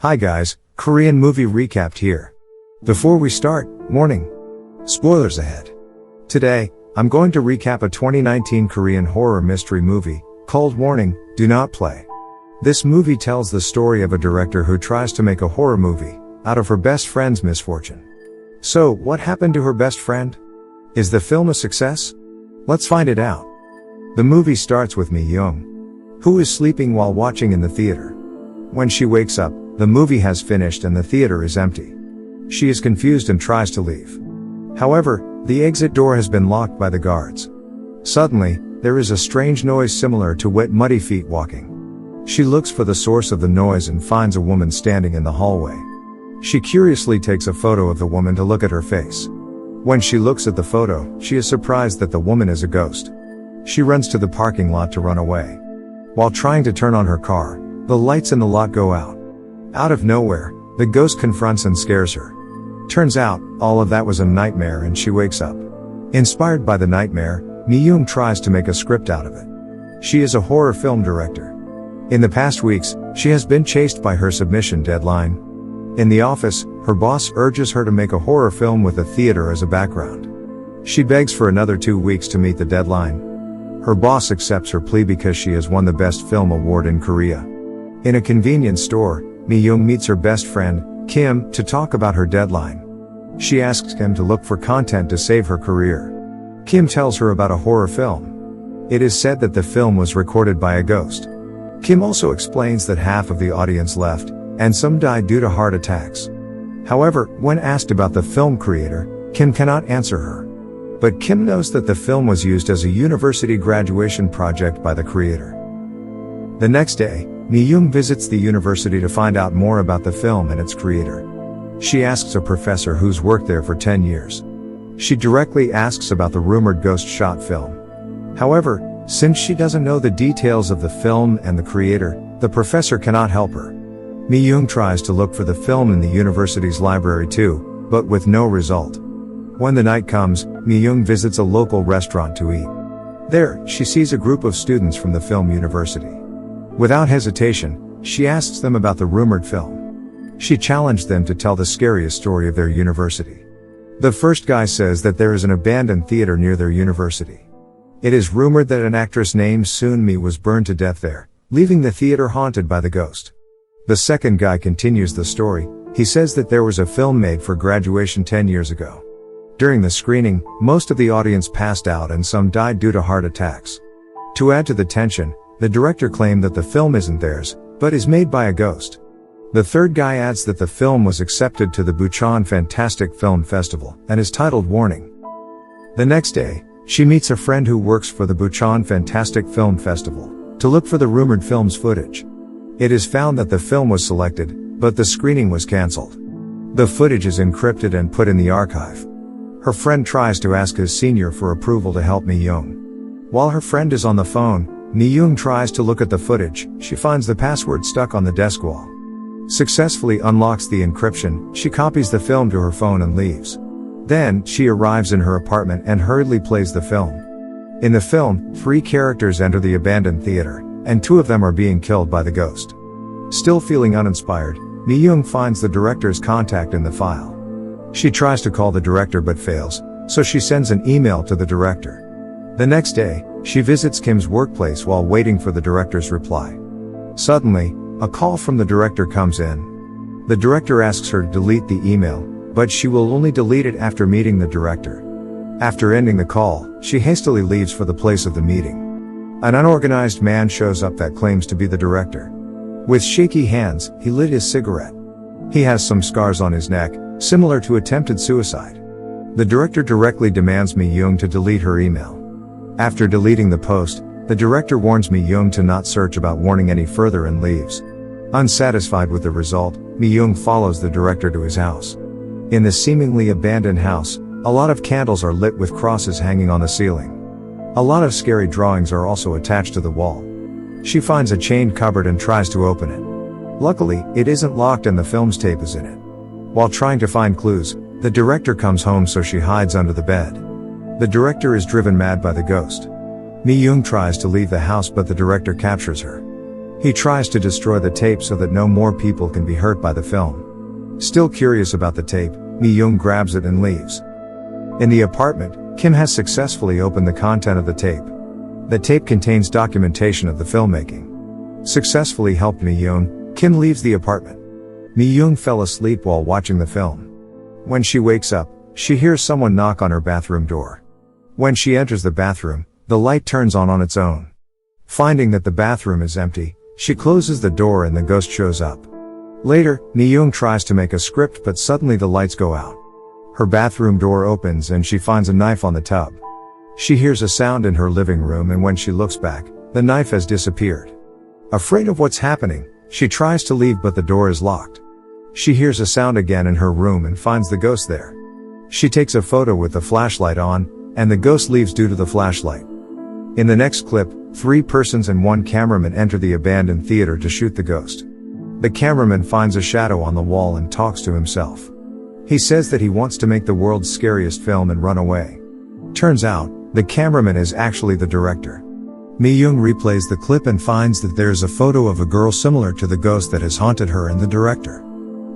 Hi guys, Korean movie recapped here. Before we start, warning. Spoilers ahead. Today, I'm going to recap a 2019 Korean horror mystery movie, called Warning, Do Not Play. This movie tells the story of a director who tries to make a horror movie, out of her best friend's misfortune. So, what happened to her best friend? Is the film a success? Let's find it out. The movie starts with Mi-young, who is sleeping while watching in the theater. When she wakes up, the movie has finished and the theater is empty. She is confused and tries to leave. However, the exit door has been locked by the guards. Suddenly, there is a strange noise similar to wet muddy feet walking. She looks for the source of the noise and finds a woman standing in the hallway. She curiously takes a photo of the woman to look at her face. When she looks at the photo, she is surprised that the woman is a ghost. She runs to the parking lot to run away. While trying to turn on her car, the lights in the lot go out. Out of nowhere, the ghost confronts and scares her. Turns out, all of that was a nightmare and she wakes up. Inspired by the nightmare, Mi-young tries to make a script out of it. She is a horror film director. In the past weeks, she has been chased by her submission deadline. In the office, her boss urges her to make a horror film with a theater as a background. She begs for another 2 weeks to meet the deadline. Her boss accepts her plea because she has won the Best Film Award in Korea. In a convenience store, Mi-young meets her best friend, Kim, to talk about her deadline. She asks Kim to look for content to save her career. Kim tells her about a horror film. It is said that the film was recorded by a ghost. Kim also explains that half of the audience left, and some died due to heart attacks. However, when asked about the film creator, Kim cannot answer her. But Kim knows that the film was used as a university graduation project by the creator. The next day, Mi-young visits the university to find out more about the film and its creator. She asks a professor who's worked there for 10 years. She directly asks about the rumored ghost shot film. However, since she doesn't know the details of the film and the creator, the professor cannot help her. Mi-young tries to look for the film in the university's library too, but with no result. When the night comes, Mi-young visits a local restaurant to eat. There, she sees a group of students from the film university. Without hesitation, she asks them about the rumored film. She challenged them to tell the scariest story of their university. The first guy says that there is an abandoned theater near their university. It is rumored that an actress named Sun-mi was burned to death there, leaving the theater haunted by the ghost. The second guy continues the story. He says that there was a film made for graduation 10 years ago. During the screening, most of the audience passed out and some died due to heart attacks. To add to the tension, the director claimed that the film isn't theirs, but is made by a ghost. The third guy adds that the film was accepted to the Busan Fantastic Film Festival, and is titled Warning. The next day, she meets a friend who works for the Busan Fantastic Film Festival, to look for the rumored film's footage. It is found that the film was selected, but the screening was cancelled. The footage is encrypted and put in the archive. Her friend tries to ask his senior for approval to help Mi-young. While her friend is on the phone, Mi-young tries to look at the footage. She finds the password stuck on the desk wall. Successfully unlocks the encryption, she copies the film to her phone and leaves. Then, she arrives in her apartment and hurriedly plays the film. In the film, 3 characters enter the abandoned theater, and 2 of them are being killed by the ghost. Still feeling uninspired, Mi-young finds the director's contact in the file. She tries to call the director but fails, so she sends an email to the director. The next day, she visits Kim's workplace while waiting for the director's reply. Suddenly, a call from the director comes in. The director asks her to delete the email, but she will only delete it after meeting the director. After ending the call, she hastily leaves for the place of the meeting. An unorganized man shows up that claims to be the director. With shaky hands, he lit his cigarette. He has some scars on his neck, similar to attempted suicide. The director directly demands Mi-young to delete her email. After deleting the post, the director warns Mi-young to not search about Warning any further and leaves. Unsatisfied with the result, Mi-young follows the director to his house. In the seemingly abandoned house, a lot of candles are lit with crosses hanging on the ceiling. A lot of scary drawings are also attached to the wall. She finds a chained cupboard and tries to open it. Luckily, it isn't locked and the film's tape is in it. While trying to find clues, the director comes home so she hides under the bed. The director is driven mad by the ghost. Mi-young tries to leave the house but the director captures her. He tries to destroy the tape so that no more people can be hurt by the film. Still curious about the tape, Mi-young grabs it and leaves. In the apartment, Kim has successfully opened the content of the tape. The tape contains documentation of the filmmaking. Successfully helped Mi-young, Kim leaves the apartment. Mi-young fell asleep while watching the film. When she wakes up, she hears someone knock on her bathroom door. When she enters the bathroom, the light turns on its own. Finding that the bathroom is empty, she closes the door and the ghost shows up. Later, Mi-young tries to make a script but suddenly the lights go out. Her bathroom door opens and she finds a knife on the tub. She hears a sound in her living room and when she looks back, the knife has disappeared. Afraid of what's happening, she tries to leave but the door is locked. She hears a sound again in her room and finds the ghost there. She takes a photo with the flashlight on, and the ghost leaves due to the flashlight. In the next clip, 3 persons and 1 cameraman enter the abandoned theater to shoot the ghost. The cameraman finds a shadow on the wall and talks to himself. He says that he wants to make the world's scariest film and run away. Turns out, the cameraman is actually the director. Mi-young replays the clip and finds that there is a photo of a girl similar to the ghost that has haunted her and the director.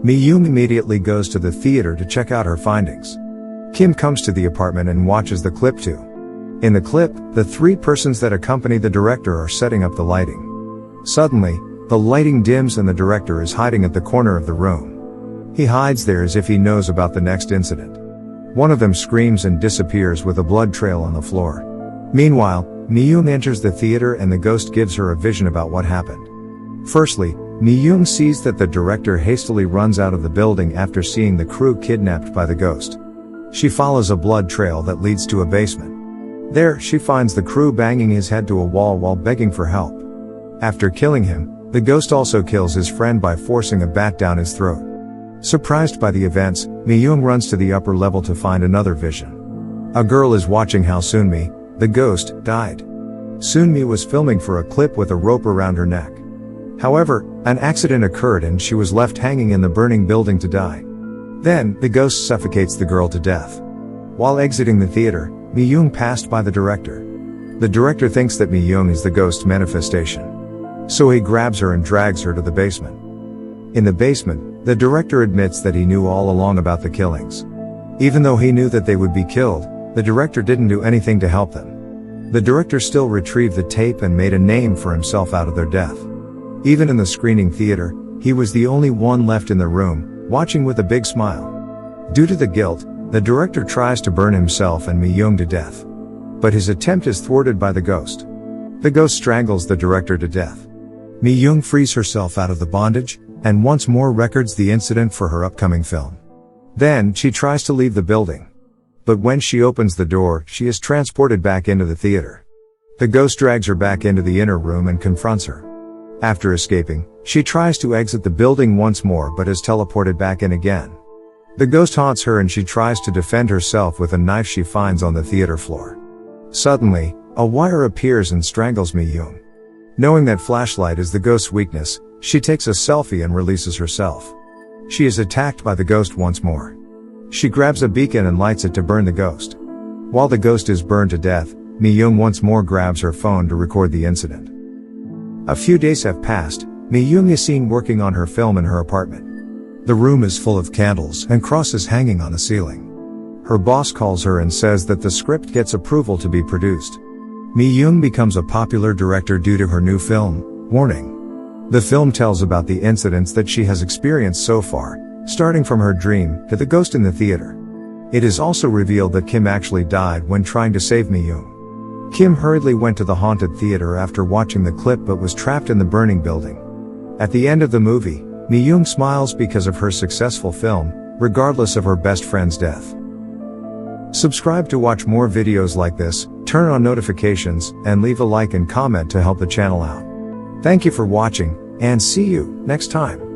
Mi-young immediately goes to the theater to check out her findings. Kim comes to the apartment and watches the clip too. In the clip, the 3 persons that accompany the director are setting up the lighting. Suddenly, the lighting dims and the director is hiding at the corner of the room. He hides there as if he knows about the next incident. One of them screams and disappears with a blood trail on the floor. Meanwhile, Mi-young enters the theater and the ghost gives her a vision about what happened. Firstly, Mi-young sees that the director hastily runs out of the building after seeing the crew kidnapped by the ghost. She follows a blood trail that leads to a basement. There, she finds the crew banging his head to a wall while begging for help. After killing him, the ghost also kills his friend by forcing a bat down his throat. Surprised by the events, Mi-young runs to the upper level to find another vision. A girl is watching how Sunmi, the ghost, died. Sunmi was filming for a clip with a rope around her neck. However, an accident occurred and she was left hanging in the burning building to die. Then, the ghost suffocates the girl to death. While exiting the theater, Mi-young passed by the director. The director thinks that Mi-young is the ghost manifestation. So he grabs her and drags her to the basement. In the basement, the director admits that he knew all along about the killings. Even though he knew that they would be killed, the director didn't do anything to help them. The director still retrieved the tape and made a name for himself out of their death. Even in the screening theater, he was the only one left in the room, watching with a big smile. Due to the guilt, the director tries to burn himself and Mi-young to death. But his attempt is thwarted by the ghost. The ghost strangles the director to death. Mi-young frees herself out of the bondage, and once more records the incident for her upcoming film. Then, she tries to leave the building. But when she opens the door, she is transported back into the theater. The ghost drags her back into the inner room and confronts her. After escaping, she tries to exit the building once more but is teleported back in again. The ghost haunts her and she tries to defend herself with a knife she finds on the theater floor. Suddenly, a wire appears and strangles Mi-young. Knowing that flashlight is the ghost's weakness, she takes a selfie and releases herself. She is attacked by the ghost once more. She grabs a beacon and lights it to burn the ghost. While the ghost is burned to death, Mi-young once more grabs her phone to record the incident. A few days have passed. Mi-young is seen working on her film in her apartment. The room is full of candles and crosses hanging on the ceiling. Her boss calls her and says that the script gets approval to be produced. Mi-young becomes a popular director due to her new film, Warning. The film tells about the incidents that she has experienced so far, starting from her dream to the ghost in the theater. It is also revealed that Kim actually died when trying to save Mi-young. Kim hurriedly went to the haunted theater after watching the clip but was trapped in the burning building. At the end of the movie, Mi-young smiles because of her successful film, regardless of her best friend's death. Subscribe to watch more videos like this, turn on notifications, and leave a like and comment to help the channel out. Thank you for watching, and see you next time.